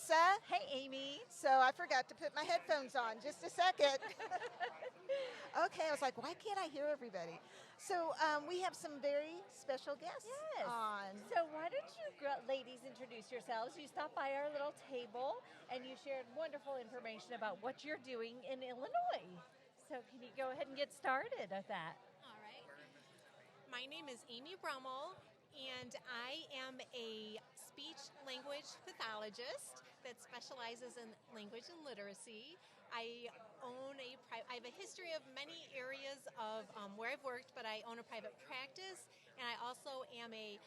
Melissa. Hey, Amy. So I forgot to put my headphones on. Just a second. Okay, I was like, why can't I hear everybody? So we have some very special guests Yes. on. So why don't you ladies introduce yourselves? You stopped by our little table and you shared wonderful information about what you're doing in Illinois. So can you go ahead and get started with that? All right. My name is Amy Brummel, and I am a speech language pathologist that specializes in language and literacy. I have a history of many areas of where I've worked, but I own a private practice, and I also am a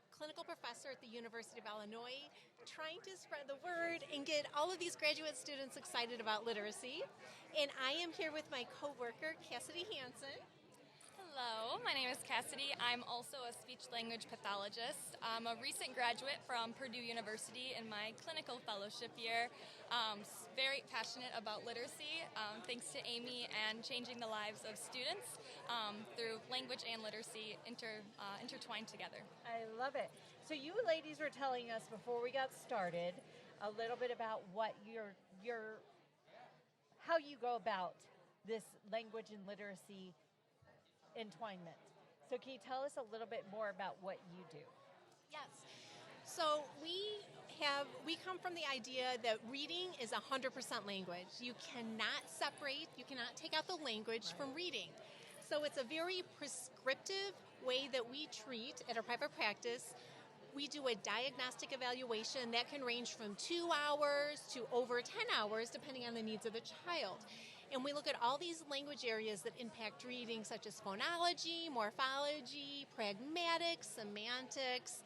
clinical professor at the University of Illinois, trying to spread the word and get all of these graduate students excited about literacy. And I am here with my coworker, Kassidy Hansen. Hello, my name is Kassidy. I'm also a speech-language pathologist. I'm a recent graduate from Purdue University in my clinical fellowship year. Very passionate about literacy, thanks to Amy and changing the lives of students through language and literacy intertwined together. I love it. So you ladies were telling us before we got started a little bit about what how you go about this language and literacy entwinement. So can you tell us a little bit more about what you do? Yes. So we come from the idea that reading is 100% language. You cannot take out the language from reading. So it's a very prescriptive way that we treat at our private practice. We do a diagnostic evaluation that can range from 2 hours to over 10 hours, depending on the needs of the child. And we look at all these language areas that impact reading, such as phonology, morphology, pragmatics, semantics,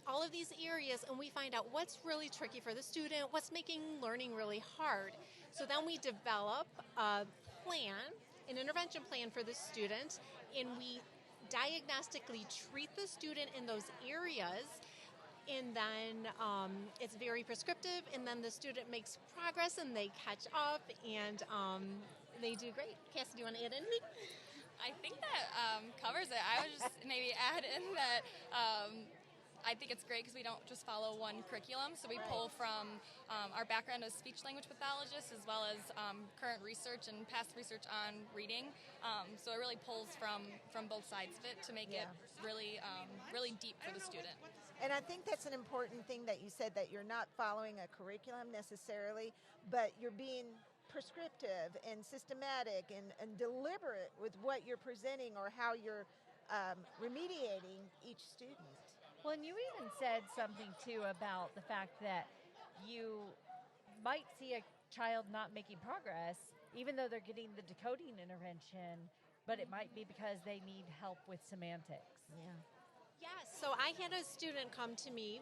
all of these areas, and we find out what's really tricky for the student, what's making learning really hard. So then we develop a plan, an intervention plan for the student, and we diagnostically treat the student in those areas. And then it's very prescriptive, and then the student makes progress, and they catch up, and they do great. Cassie, do you want to add anything? I think that covers it. I would just maybe add in that I think it's great because we don't just follow one curriculum, so we pull from our background as speech-language pathologists as well as current research and past research on reading. So it really pulls from both sides of it to make it really deep for the student. And I think that's an important thing that you said, that you're not following a curriculum necessarily, but you're being prescriptive and systematic and deliberate with what you're presenting or how you're remediating each student. Well, and you even said something, too, about the fact that you might see a child not making progress, even though they're getting the decoding intervention, but it might be because they need help with semantics. Yeah. Yes, so I had a student come to me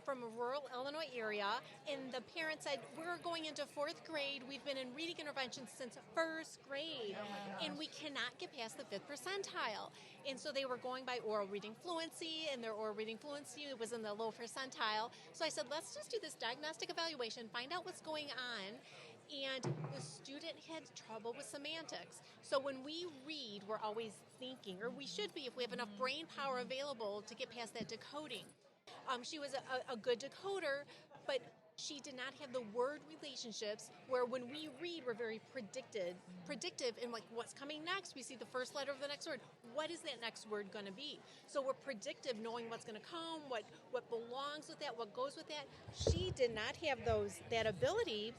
from a rural Illinois area, and the parent said, we're going into 4th grade, we've been in reading intervention since 1st grade, and we cannot get past the 5th percentile. And so they were going by oral reading fluency, and their oral reading fluency was in the low percentile. So I said, let's just do this diagnostic evaluation, find out what's going on. And the student had trouble with semantics. So when we read, we're always thinking, or we should be if we have enough brain power available to get past that decoding. She was a good decoder, but she did not have the word relationships where when we read, we're very predictive in like what's coming next. We see the first letter of the next word. What is that next word going to be? So we're predictive, knowing what's going to come, what belongs with that, what goes with that. She did not have that ability.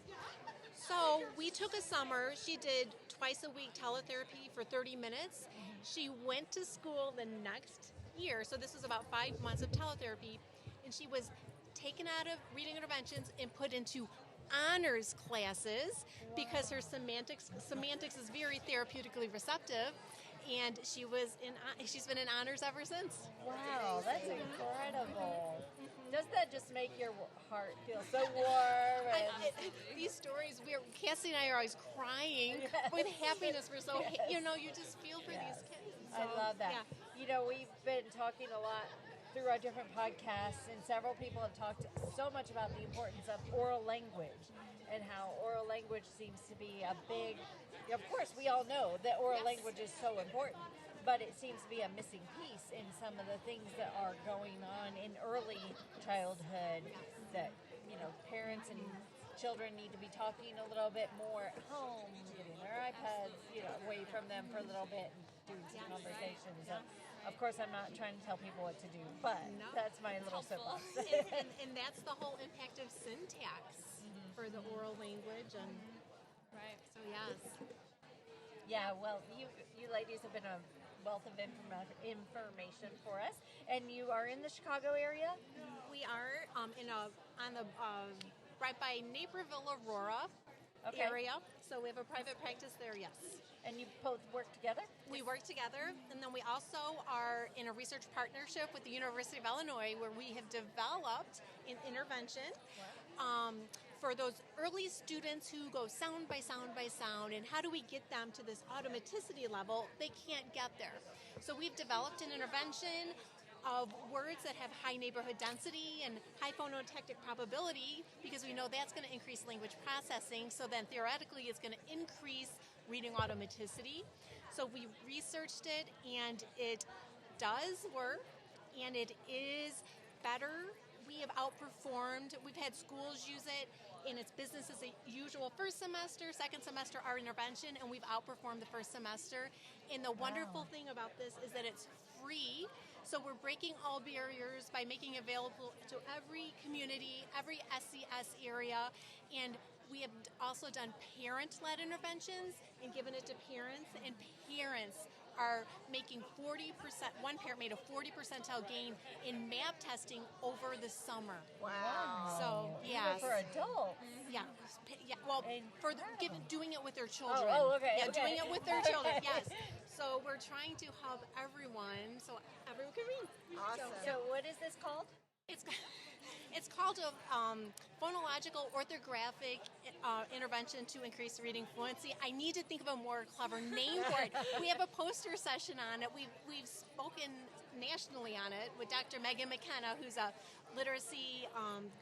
So we took a summer. She did twice a week teletherapy for 30 minutes. She went to school the next year. So this was about 5 months of teletherapy. And she was taken out of reading interventions and put into honors classes because her semantics is very therapeutically receptive. And she's been in honors ever since. Wow, that's incredible. Doesn't that just make your heart feel so warm? These stories, Cassie and I are always crying with happiness. We're so, you just feel for these kids. So, I love that. Yeah. We've been talking a lot through our different podcasts, and several people have talked so much about the importance of oral language and how oral language seems to be a big, of course, we all know that oral language is so important, but it seems to be a missing piece in some of the things that are going on in early childhood that parents and children need to be talking a little bit more at home, getting their iPads, away from them for a little bit and doing some conversations. Of course, I'm not trying to tell people what to do, but that's my little soapbox. and that's the whole impact of syntax for the oral language. And Right. so, yes. Yeah, well, you ladies have been a wealth of information for us, and you are in the Chicago area? We are right by Naperville, Aurora area. So we have a private practice there, yes. And you both work together? We work together, and then we also are in a research partnership with the University of Illinois where we have developed an intervention for those early students who go sound by sound by sound, and how do we get them to this automaticity level? They can't get there. So we've developed an intervention of words that have high neighborhood density and high phonotactic probability, because we know that's going to increase language processing, so then theoretically it's going to increase reading automaticity. So we researched it, and it does work, and it is better. We have outperformed. We've had schools use it in its business as usual first semester, second semester, our intervention, and we've outperformed the first semester. And the wonderful thing about this is that it's free. So we're breaking all barriers by making it available to every community, every SCS area, and we have also done parent-led interventions and given it to parents, and parents are making 40%, one parent made a 40 percentile gain in math testing over the summer. Wow. So, yes. Even for adults? Yeah. Well, for doing it with their children. Okay. Yeah, doing it with their children, yes. So we're trying to help everyone so everyone can read. Awesome. So what is this called? It's called a phonological orthographic intervention to increase reading fluency. I need to think of a more clever name for it. We have a poster session on it. We've spoken nationally on it with Dr. Megan McKenna, who's a literacy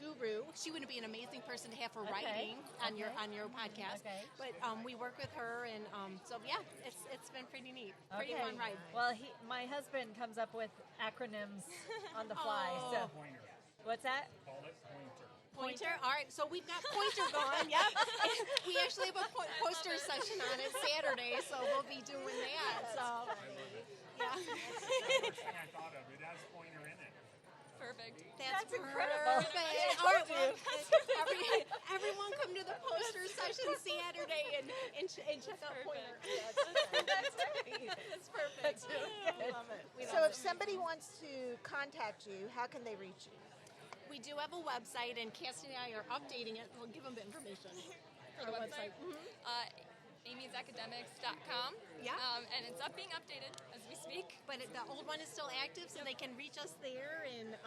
guru. She would be an amazing person to have for writing on your podcast. Okay. But we work with her, and so yeah, it's been pretty neat, pretty fun ride. Well, my husband comes up with acronyms on the fly. So what's that? Call it pointer. Pointer. All right, so we've got Pointer going. Yep. We actually have a poster session on it Saturday, so we'll be doing that. So, yeah. First thing I thought of, it has pointer in it. Perfect. That's incredible. Perfect. All right, well, everyone come to the poster session Saturday and check out Pointer. That's right. That's perfect. I love it. So if somebody wants to contact you, how can they reach you? We do have a website, and Kassidy and I are updating it. We'll give them the information for the website. amysacademics.com. Yeah. And it's being updated as we speak. But the old one is still active, so they can reach us there and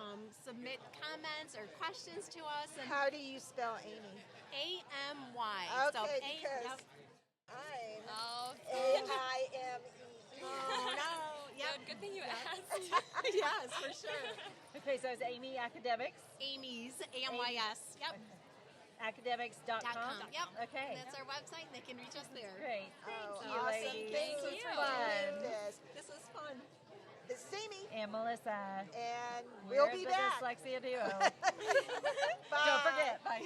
submit comments or questions to us. And How do you spell Amy? AMY. Okay, because I'm Oh, AIME. Oh, no. Yep. good thing you asked. Yes, for sure. Okay, so it's Amy Academics. Amy's, AMYS. Yep. Academics.com. Yep. Okay. That's our website, and they can reach us there. Great. Thank you, Awesome. ladies. Thank This you was for fun. doing this. This is fun. This is Amy, And Melissa. and We're we'll be the back. Dyslexia Duo. Bye. Don't forget. Bye.